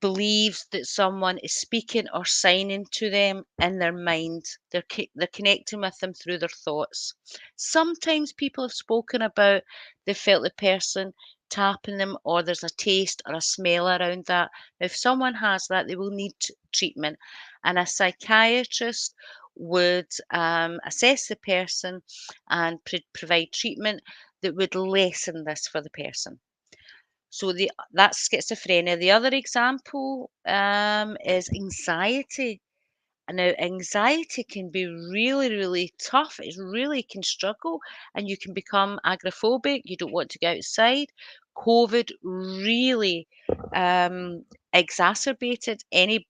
believes that someone is speaking or signing to them in their mind. They're connecting with them through their thoughts. Sometimes people have spoken about they felt the person tapping them, or there's a taste or a smell around that. If someone has that, they will need treatment, and a psychiatrist would assess the person and provide treatment that would lessen this for the person. So that's schizophrenia. The other example is anxiety. And now anxiety can be really, really tough. It really can struggle, and you can become agoraphobic. You don't want to go outside. COVID really exacerbated any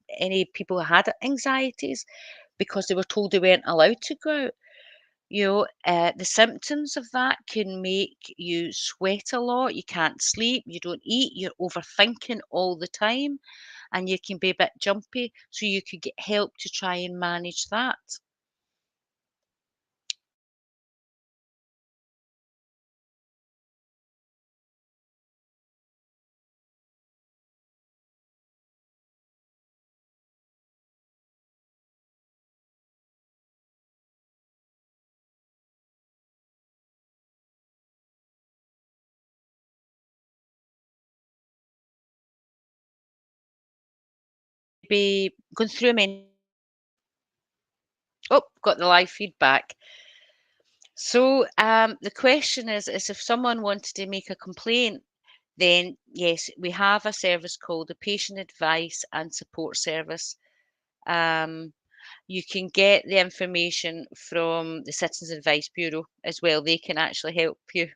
people who had anxieties because they were told they weren't allowed to go out. The symptoms of that can make you sweat a lot, you can't sleep, you don't eat, you're overthinking all the time, and you can be a bit jumpy. So you could get help to try and manage that. Be going through a oh, got the live feedback. So the question is if someone wanted to make a complaint, then yes, we have a service called the Patient Advice and Support Service. Um, You can get the information from the Citizens Advice Bureau as well. They can actually help you.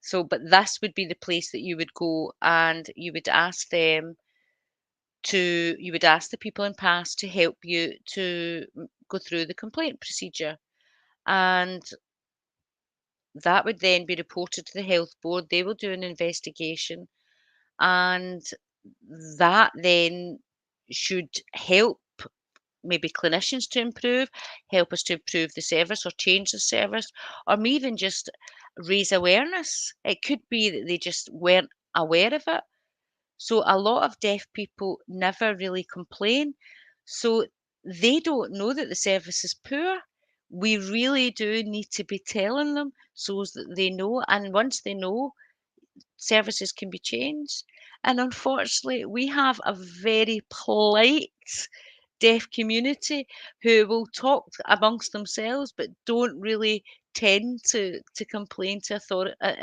So, but this would be the place that you would go, and you would ask the people in past to help you to go through the complaint procedure. And that would then be reported to the health board. They will do an investigation, and that then should help maybe clinicians to improve, help us to improve the service or change the service, or maybe even just raise awareness. It could be that they just weren't aware of it. So a lot of deaf people never really complain. So they don't know that the service is poor. We really do need to be telling them so that they know. And once they know, services can be changed. And unfortunately, we have a very polite deaf community who will talk amongst themselves but don't really tend to complain to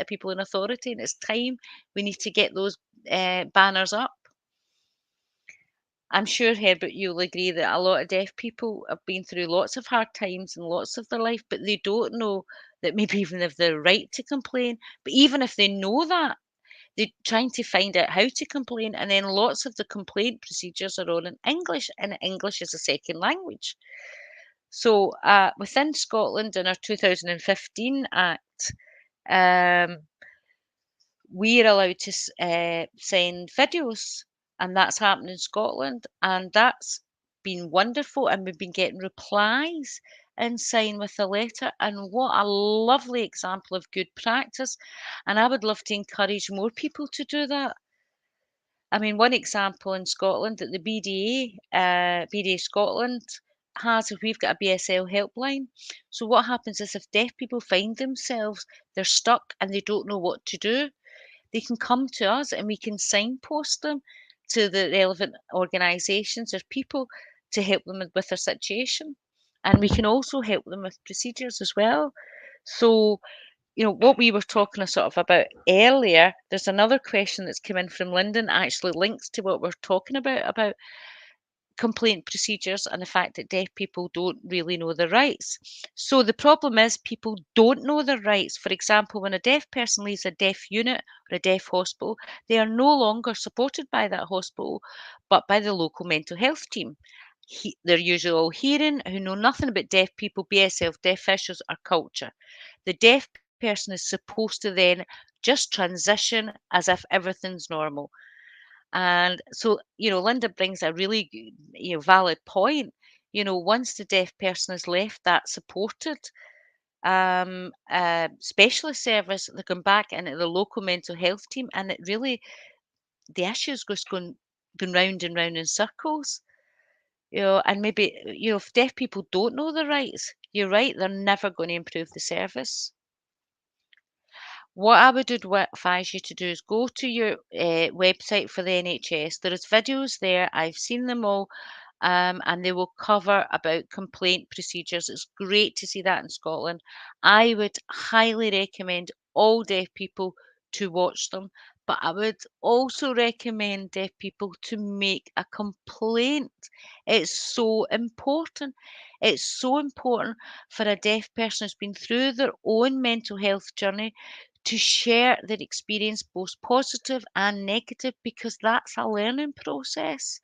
people in authority. And it's time we need to get those banners up. I'm sure, Herbert, you'll agree that a lot of deaf people have been through lots of hard times in lots of their life, but they don't know that maybe even if the right to complain. But even if they know that, they're trying to find out how to complain, and then lots of the complaint procedures are all in English, and English is a second language. So within Scotland, in our 2015 Act, um, we're allowed to send videos, and that's happened in Scotland, and that's been wonderful, and we've been getting replies and sign with a letter, and what a lovely example of good practice. And I would love to encourage more people to do that. I mean, one example in Scotland that the BDA Scotland has, if we've got a BSL helpline. So what happens is if deaf people find themselves, they're stuck and they don't know what to do, they can come to us and we can signpost them to the relevant organisations or people to help them with their situation. And we can also help them with procedures as well. So what we were talking sort of about earlier, there's another question that's come in from Lyndon, actually links to what we're talking about complaint procedures and the fact that deaf people don't really know their rights. So the problem is people don't know their rights. For example, when a deaf person leaves a deaf unit or a deaf hospital, they are no longer supported by that hospital, but by the local mental health team. They're usually all hearing, who know nothing about deaf people, BSL, deaf issues, or culture. The deaf person is supposed to then just transition as if everything's normal. And so, Linda brings a really, valid point. Once the deaf person has left that supported specialist service, they come back into the local mental health team, and it really the issues just going round and round in circles. And maybe if deaf people don't know their rights, you're right, they're never going to improve the service. What I would advise you to do is go to your website for the NHS. There is videos there. I've seen them all, and they will cover about complaint procedures. It's great to see that in Scotland. I would highly recommend all deaf people to watch them, but I would also recommend deaf people to make a complaint. It's so important. It's so important for a deaf person who's been through their own mental health journey to share their experience, both positive and negative, because that's a learning process.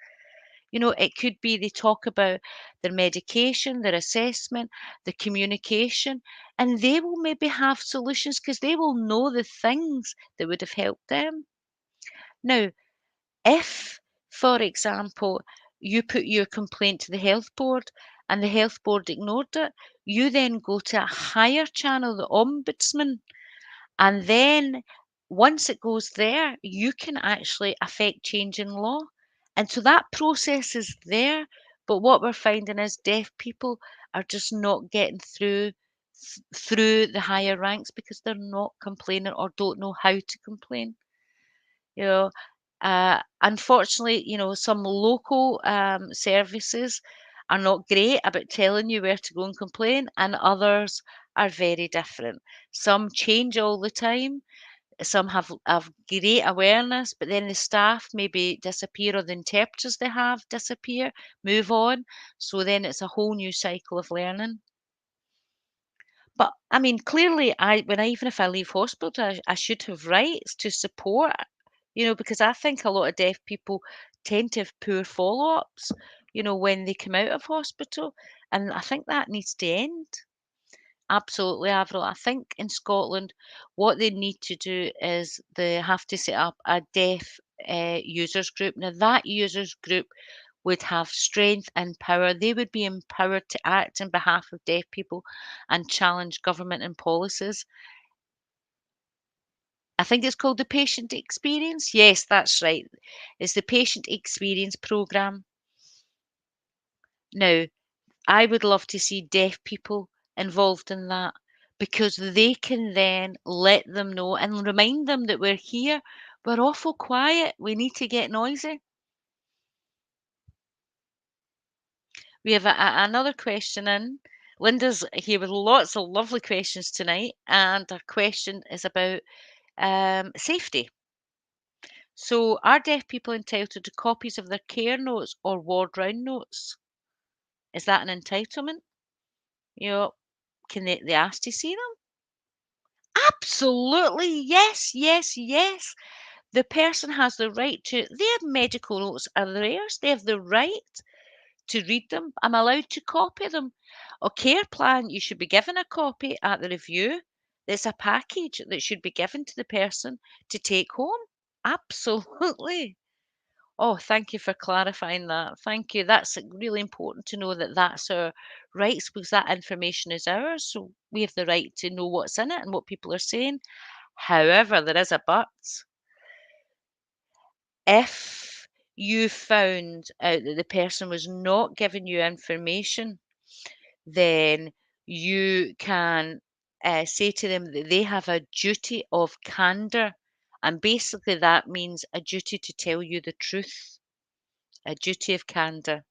It could be they talk about their medication, their assessment, the communication, and they will maybe have solutions because they will know the things that would have helped them. Now, if, for example, you put your complaint to the health board and the health board ignored it, you then go to a higher channel, the ombudsman, and then once it goes there, you can actually affect change in law. And so that process is there. But what we're finding is deaf people are just not getting through the higher ranks because they're not complaining or don't know how to complain. You know, Unfortunately, some local services are not great about telling you where to go and complain, and others are very different. Some change all the time, some have great awareness, but then the staff maybe disappear or the interpreters they have disappear, move on. So then it's a whole new cycle of learning. But I mean, clearly, even if I leave hospital, I should have rights to support, because I think a lot of deaf people tend to have poor follow ups, when they come out of hospital. And I think that needs to end. Absolutely, Avril. I think in Scotland, what they need to do is they have to set up a deaf users group. Now, that users group would have strength and power. They would be empowered to act on behalf of deaf people and challenge government and policies. I think it's called the Patient Experience. Yes, that's right. It's the Patient Experience Programme. Now, I would love to see deaf people involved in that because they can then let them know and remind them that we're here. We're awful quiet. We need to get noisy. We have another question in. Linda's here with lots of lovely questions tonight, and our question is about safety. So, are deaf people entitled to copies of their care notes or ward round notes? Is that an entitlement? You know, can they ask to see them? Absolutely. Yes, yes, yes. The person has the right to, their medical notes are theirs. They have the right to read them. I'm allowed to copy them. A care plan, you should be given a copy at the review. There's a package that should be given to the person to take home. Absolutely. Oh, thank you for clarifying that. Thank you. That's really important to know that that's our rights because that information is ours. So we have the right to know what's in it and what people are saying. However, there is a but. If you found out that the person was not giving you information, then you can say to them that they have a duty of candor. And basically, that means a duty to tell you the truth, a duty of candor.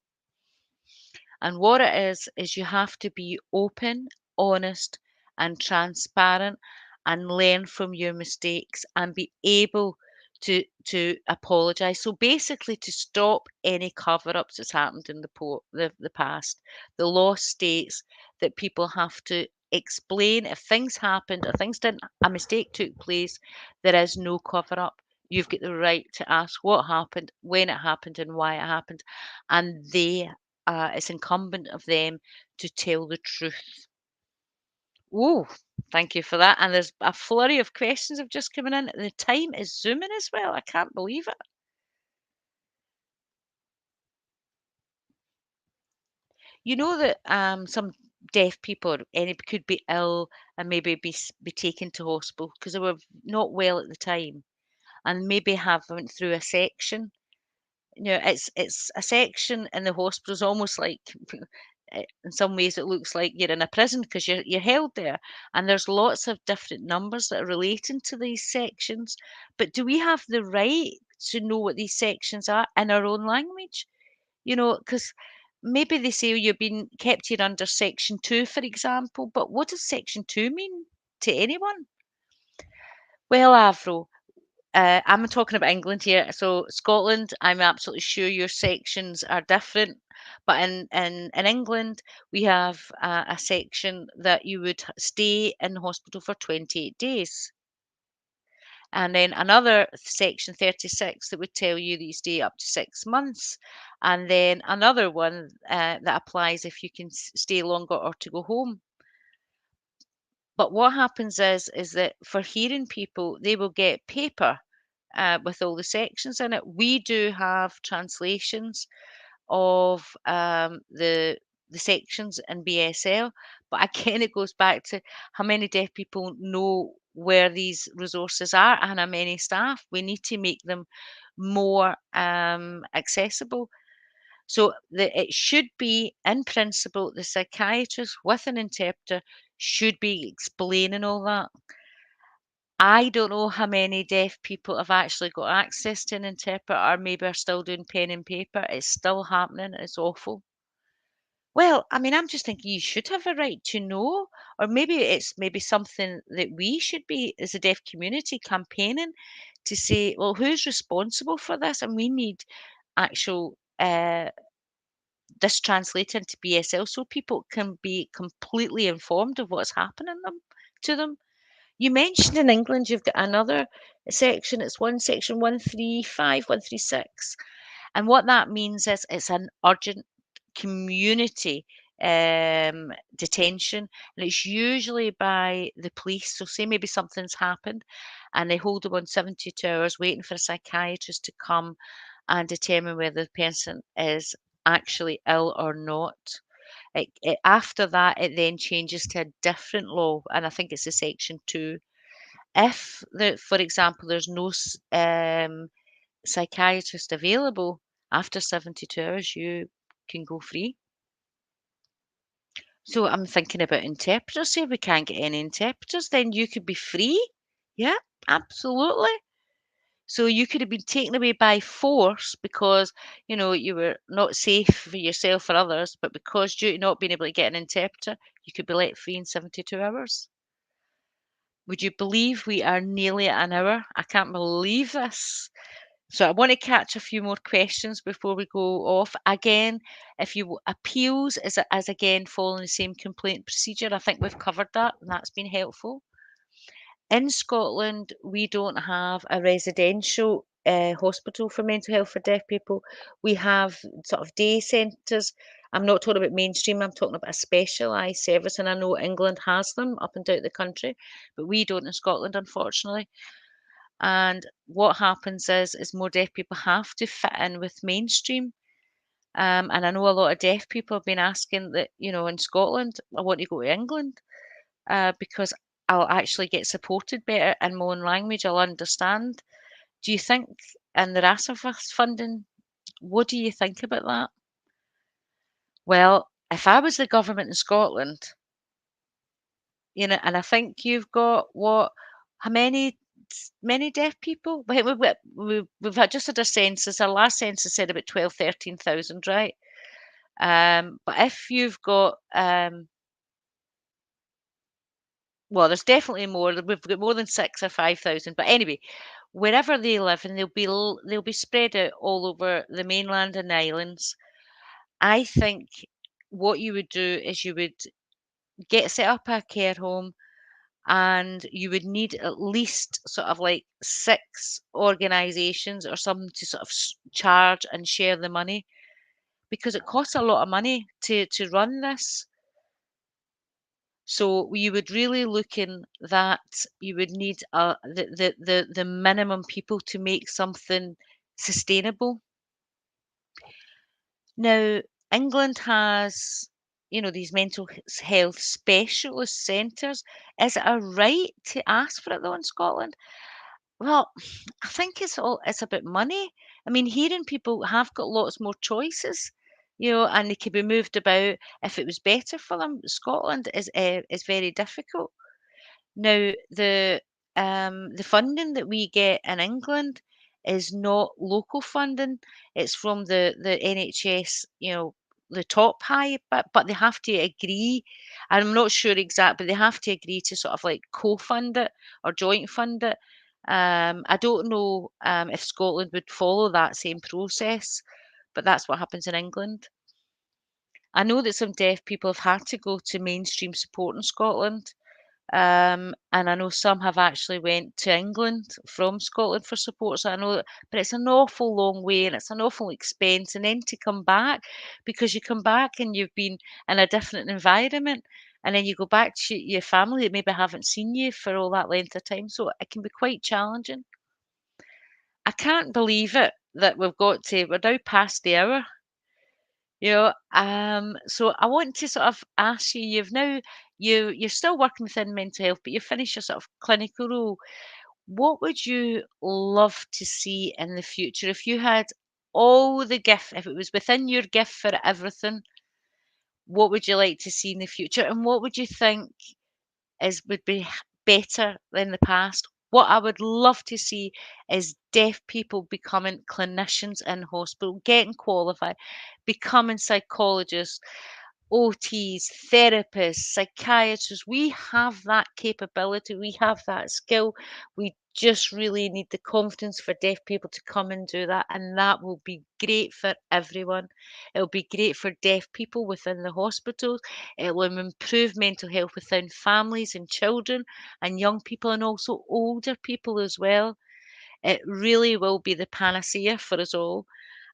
And what it is you have to be open, honest, and transparent and learn from your mistakes and be able to apologize. So basically to stop any cover-ups that's happened in the past. The law states that people have to explain if things happened or things didn't a mistake took place, there is no cover-up. You've got the right to ask what happened, when it happened, and why it happened. And it's incumbent of them to tell the truth. Oh, thank you for that. And there's a flurry of questions have just coming in. The time is zooming as well. I can't believe it. You know that some deaf people or any could be ill and maybe be taken to hospital because they were not well at the time and maybe have went through a section. You know, it's a section in the hospital is almost like in some ways it looks like you're in a prison because you're held there, and there's lots of different numbers that are relating to these sections. But do we have the right to know what these sections are in our own language? You know, because maybe they say you're being kept here under section two, for example, but what does section two mean to anyone? Well, Avro, I'm talking about England here. So Scotland, I'm absolutely sure your sections are different. But in England, we have a section that you would stay in hospital for 28 days. And then another section 36 that would tell you that you stay up to 6 months. And then another one that applies if you can stay longer or to go home. But what happens is that for hearing people, they will get paper with all the sections in it. We do have translations of the sections in BSL, but again, it goes back to how many deaf people know where these resources are and how many staff. We need to make them more accessible. So it should be, in principle, the psychiatrist with an interpreter should be explaining all that. I don't know how many deaf people have actually got access to an interpreter or maybe are still doing pen and paper. It's still happening. It's awful. Well, I mean, I'm just thinking you should have a right to know, or maybe it's maybe something that we should be, as a deaf community, campaigning to say, well, who's responsible for this? And we need actual this translated into BSL so people can be completely informed of what's happening to them. You mentioned in England you've got another section. It's one section 135, 136. And what that means is it's an urgent community detention. And it's usually by the police. So say maybe something's happened and they hold them on 72 hours waiting for a psychiatrist to come and determine whether the person is actually ill or not. After that, it then changes to a different law, and I think it's a section two. If, for example, there's no psychiatrist available after 72 hours, you can go free. So I'm thinking about interpreters. Say we can't get any interpreters, then you could be free. Yeah, absolutely. So you could have been taken away by force because, you were not safe for yourself or others, but because due to not being able to get an interpreter, you could be let free in 72 hours. Would you believe we are nearly at an hour? I can't believe this. So I want to catch a few more questions before we go off. Again, if you appeals as again following the same complaint procedure, I think we've covered that and that's been helpful. In Scotland, we don't have a residential hospital for mental health for deaf people. We have sort of day centres. I'm not talking about mainstream, I'm talking about a specialised service, and I know England has them up and down the country, but we don't in Scotland, unfortunately. And what happens is more deaf people have to fit in with mainstream. And I know a lot of deaf people have been asking that, in Scotland, I want to go to England because I'll actually get supported better in my own language. I'll understand. Do you think, and the RASFA funding, what do you think about that? Well, if I was the government in Scotland, and I think you've got what, how many deaf people? We've had just had a census. Our last census said about 12, 13,000, right? But if you've got well, there's definitely more. We've got more than 6 or 5,000. But anyway, wherever they live, and they'll be spread out all over the mainland and the islands. I think what you would do is you would set up a care home, and you would need at least sort of like 6 organisations or something to sort of charge and share the money because it costs a lot of money to run this. So you would really look in that you would need the minimum people to make something sustainable. Now, England has, these mental health specialist centres. Is it a right to ask for it though in Scotland? Well, I think it's about money. I mean, hearing people have got lots more choices, and they can be moved about if it was better for them. Scotland is very difficult. Now, the funding that we get in England is not local funding. It's from the NHS, the top high, but they have to agree. I'm not sure exactly. They have to agree to sort of like co-fund it or joint fund it. I don't know if Scotland would follow that same process, but that's what happens in England. I know that some deaf people have had to go to mainstream support in Scotland. And I know some have actually went to England from Scotland for support. So I know that, but it's an awful long way and it's an awful expense. And then to come back, because you come back and you've been in a different environment, and then you go back to your family that maybe haven't seen you for all that length of time. So it can be quite challenging. I can't believe it that we're now past the hour. So I want to sort of ask you, you're still working within mental health, but you've finished your sort of clinical role. What would you love to see in the future if you had all the gift, if it was within your gift for everything, what would you like to see in the future? And what would you think would be better than the past? What I would love to see is deaf people becoming clinicians in hospital, getting qualified, becoming psychologists, OTs, therapists, psychiatrists. We have that capability, we have that skill. We just really need the confidence for deaf people to come and do that. And that will be great for everyone. It'll be great for deaf people within the hospitals. It will improve mental health within families and children and young people and also older people as well. It really will be the panacea for us all.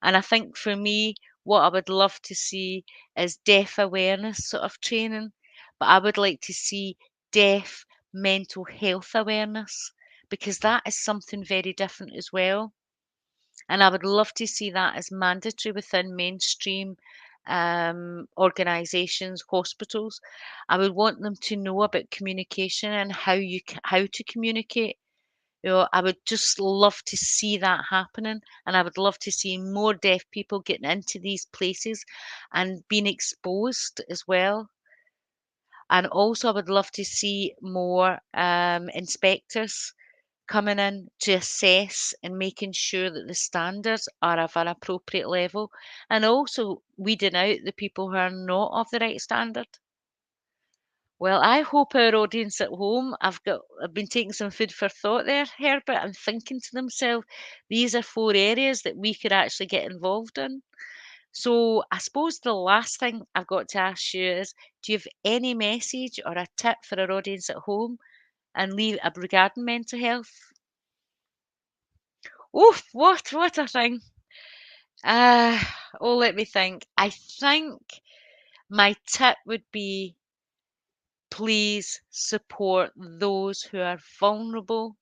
And I think for me, what I would love to see is deaf awareness sort of training, but I would like to see deaf mental health awareness because that is something very different as well. And I would love to see that as mandatory within mainstream organisations, hospitals. I would want them to know about communication and how to communicate. I would just love to see that happening, and I would love to see more deaf people getting into these places and being exposed as well. And also, I would love to see more inspectors coming in to assess and making sure that the standards are of an appropriate level, and also weeding out the people who are not of the right standard. Well, I hope our audience at home have been taking some food for thought there, Herbert, and thinking to themselves, these are four areas that we could actually get involved in. So I suppose the last thing I've got to ask you is, do you have any message or a tip for our audience at home and leave regarding mental health? Oof, what a thing. Uh, let me think. I think my tip would be please support those who are vulnerable,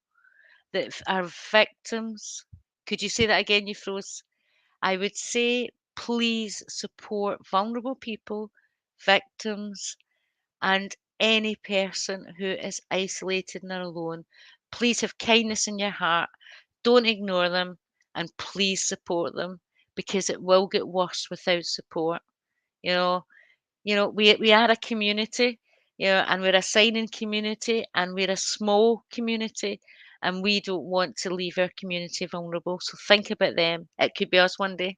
that are victims. Could you say that again? You froze. I would say, please support vulnerable people, victims, and any person who is isolated and alone. Please have kindness in your heart. Don't ignore them, and please support them because it will get worse without support. You know, we are a community, and we're a signing community, and we're a small community, and we don't want to leave our community vulnerable. So think about them. It could be us one day.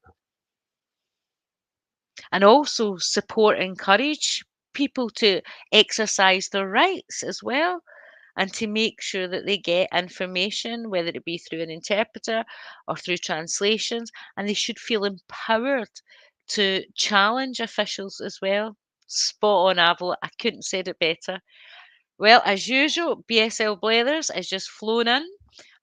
And also support, encourage people to exercise their rights as well, and to make sure that they get information, whether it be through an interpreter or through translations, and they should feel empowered to challenge officials as well. Spot on, Avril. I couldn't said it better. Well, as usual, BSL Blethers has just flown in.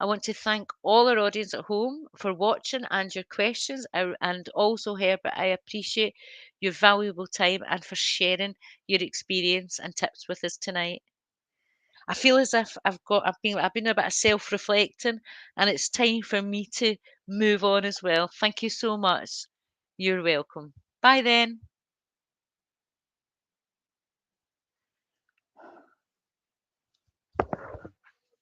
I want to thank all our audience at home for watching and your questions. And also, Herbert, I appreciate your valuable time and for sharing your experience and tips with us tonight. I feel as if I've been a bit of self-reflecting, and it's time for me to move on as well. Thank you so much. You're welcome. Bye then.